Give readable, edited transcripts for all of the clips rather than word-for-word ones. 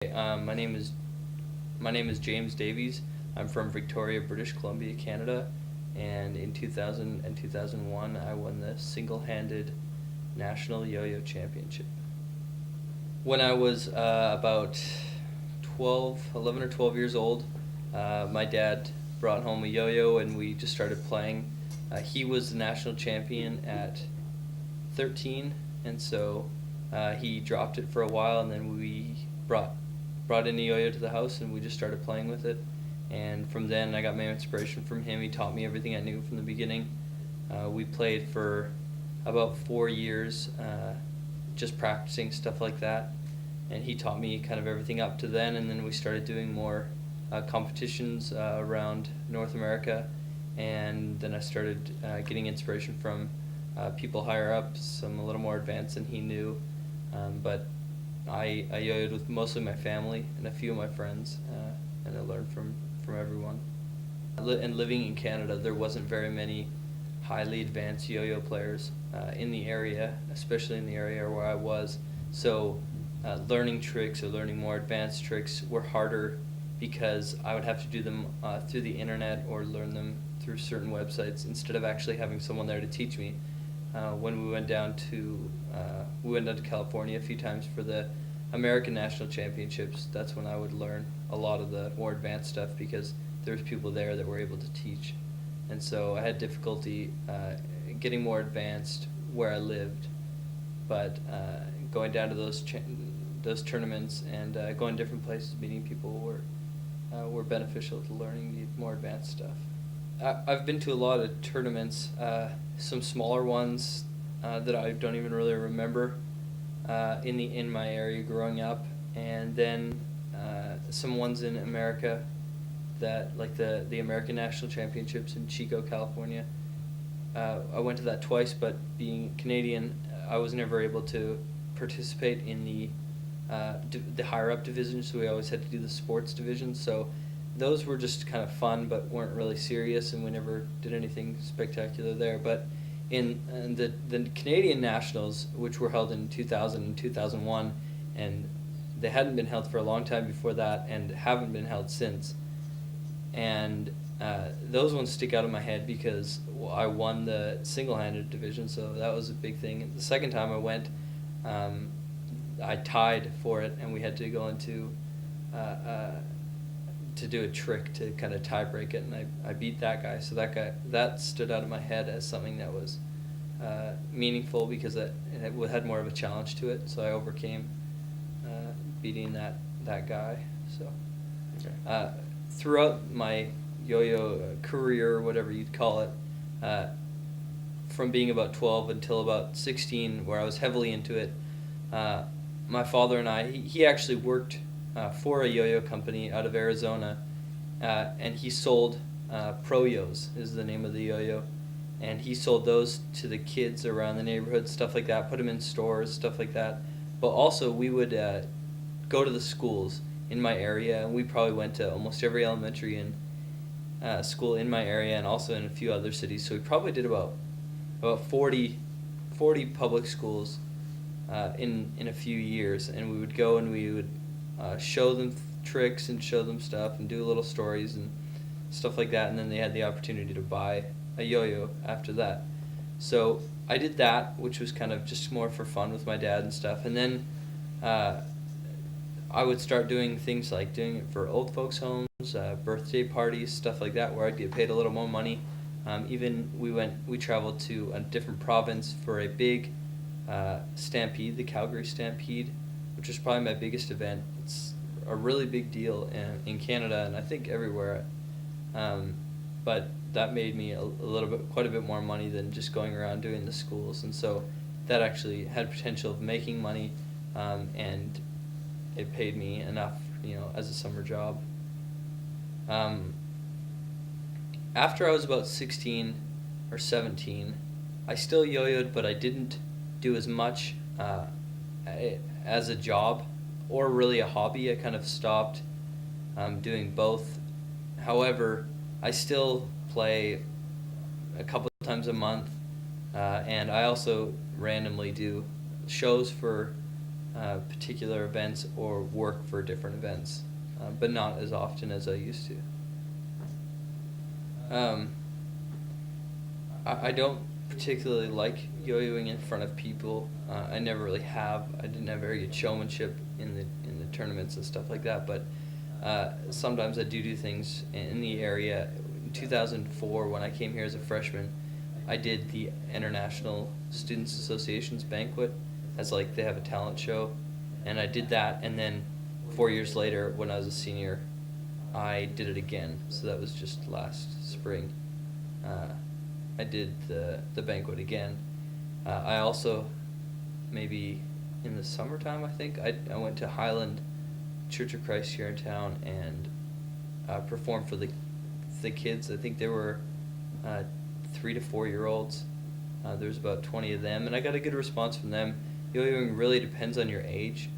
My name is James Davies. I'm from Victoria, British Columbia, Canada, and in 2000 and 2001, I won the single-handed national yo-yo championship. When I was about 11 or 12 years old, my dad brought home a yo-yo and we just started playing. He was the national champion at 13, and so he dropped it for a while, and then we brought in a yo-yo to the house, and we just started playing with it. And from then, I got my inspiration from him. He taught me everything I knew from the beginning. We played for about 4 years, just practicing stuff like that. And he taught me kind of everything up to then, and then we started doing more competitions around North America. And then I started getting inspiration from people higher up, some a little more advanced than he knew. But I yo-yoed with mostly my family and a few of my friends, and I learned from everyone. And living in Canada, there wasn't very many highly advanced yo-yo players in the area, especially in the area where I was. So learning tricks or learning more advanced tricks were harder because I would have to do them through the internet or learn them through certain websites instead of actually having someone there to teach me. When we went down to California a few times for the American National Championships, that's when I would learn a lot of the more advanced stuff because there was people there that were able to teach. And so I had difficulty getting more advanced where I lived, but going down to those tournaments and going different places, meeting people were beneficial to learning the more advanced stuff. I've been to a lot of tournaments, some smaller ones that I don't even really remember in my area growing up, and then some ones in America that like the American National Championships in Chico, California. I went to that twice, but being Canadian, I was never able to participate in the higher up division, so we always had to do the sports division. So those were just kind of fun, but weren't really serious, and we never did anything spectacular there. But in the Canadian Nationals, which were held in 2000 and 2001, and they hadn't been held for a long time before that, and haven't been held since. And those ones stick out in my head because I won the single-handed division, so that was a big thing. The second time I went, I tied for it, and we had to go into to do a trick to kind of tie break it, and I beat that guy. So that stood out in my head as something that was meaningful because it had more of a challenge to it. So I overcame beating that guy. So Okay. throughout my yo-yo career, or whatever you'd call it, from being about 12 until about 16, where I was heavily into it, my father and he actually worked for a yo-yo company out of Arizona, and he sold Pro-Yos is the name of the yo-yo, and he sold those to the kids around the neighborhood, stuff like that, put them in stores, stuff like that. But also we would go to the schools in my area, and we probably went to almost every elementary and school in my area, and also in a few other cities. So we probably did about 40 public schools in a few years, and we would go and we would show them tricks and show them stuff and do little stories and stuff like that, and then they had the opportunity to buy a yo-yo after that. So I did that, which was kind of just more for fun with my dad and stuff, and then I would start doing things like doing it for old folks' homes, birthday parties, stuff like that, where I'd get paid a little more money. Even we traveled to a different province for a big stampede, the Calgary Stampede, which was probably my biggest event. It's a really big deal in Canada, and I think everywhere. But that made me quite a bit more money than just going around doing the schools, and so that actually had potential of making money, and it paid me enough, as a summer job. After I was about 16 or 17, I still yo-yoed, but I didn't do as much as a job or really a hobby. I kind of stopped doing both. However, I still play a couple of times a month, and I also randomly do shows for particular events or work for different events, but not as often as I used to. Um, I don't particularly like yo-yoing in front of people. I never really have. I didn't have very good showmanship in the tournaments and stuff like that. But sometimes I do things in the area. In 2004, when I came here as a freshman, I did the International Students Association's banquet, as like they have a talent show, and I did that. And then 4 years later, when I was a senior, I did it again. So that was just last spring. Uh, I did the banquet again. I also, maybe in the summertime, I think, I went to Highland Church of Christ here in town and performed for the kids. I think there were 3 to 4 year olds. There was about 20 of them, and I got a good response from them. Yo-yoing really depends on your age.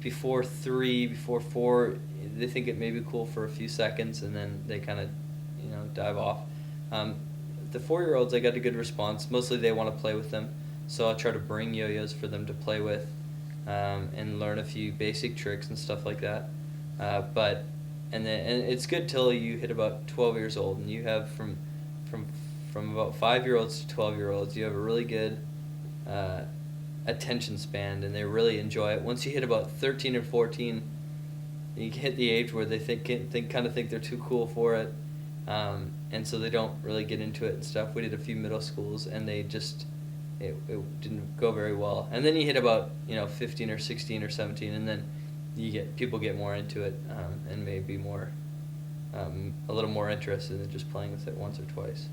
Before 3, before 4, they think it may be cool for a few seconds, and then they kind of, dive off. The 4 year olds, I got a good response. Mostly they want to play with them, so I'll try to bring yo-yos for them to play with, and learn a few basic tricks and stuff like that. And it's good till you hit about 12 years old, and you have from about 5 year olds to 12 year olds, you have a really good attention span, and they really enjoy it. Once you hit about 13 or 14, you hit the age where they kind of think they're too cool for it, and so they don't really get into it and stuff. We did a few middle schools, and they just it didn't go very well. And then you hit about 15 or 16 or 17, and then people get more into it, and maybe more a little more interested in just playing with it once or twice.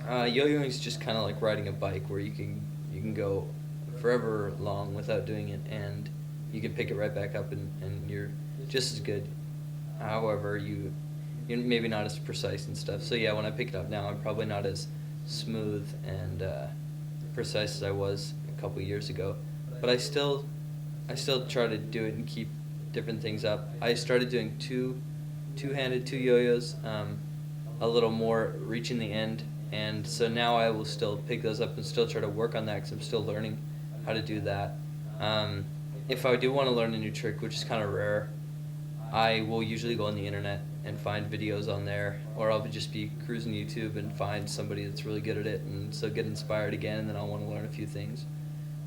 Yo-yoing is just kind of like riding a bike, where you can go forever long without doing it, and you can pick it right back up, and you're just as good. However, you're maybe not as precise and stuff. So yeah, when I pick it up now, I'm probably not as smooth and precise as I was a couple years ago. But I still try to do it and keep different things up. I started doing two-handed yo-yos, a little more reaching the end, and so now I will still pick those up and still try to work on that, because I'm still learning how to do that. If I do want to learn a new trick, which is kind of rare, I will usually go on the internet and find videos on there, or I'll just be cruising YouTube and find somebody that's really good at it, and so get inspired again, and then I'll want to learn a few things.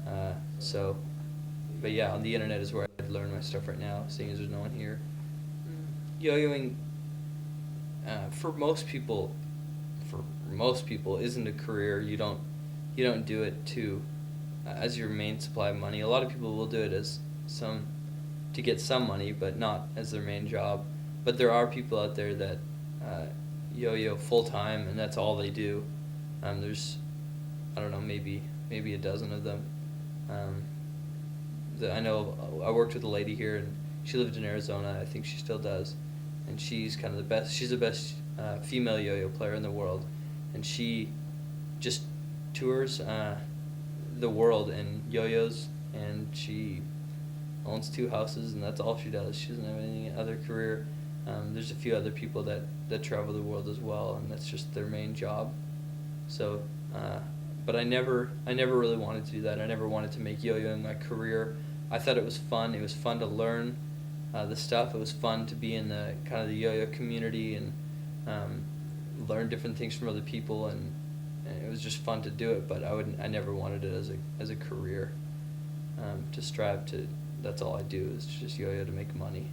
But yeah, on the internet is where I'd learn my stuff right now, seeing as there's no one here. Yo-yoing, for most people, isn't a career. You don't do it as your main supply of money. A lot of people will do it to get some money, but not as their main job. But there are people out there that yo-yo full time, and that's all they do. There's, I don't know, maybe a dozen of them. I know I worked with a lady here, and she lived in Arizona. I think she still does, and she's kind of the best. She's the best female yo-yo player in the world, and she just tours the world in yo-yos, and she owns 2 houses, and that's all she does. She doesn't have any other career. There's a few other people that travel the world as well, and that's just their main job. So, but I never really wanted to do that. I never wanted to make yo-yoing my career. I thought it was fun. It was fun to learn the stuff. It was fun to be in the kind of the yo-yo community and learn different things from other people, and it was just fun to do it. But I never wanted it as a career. To strive to. That's all I do is just yo-yo to make money.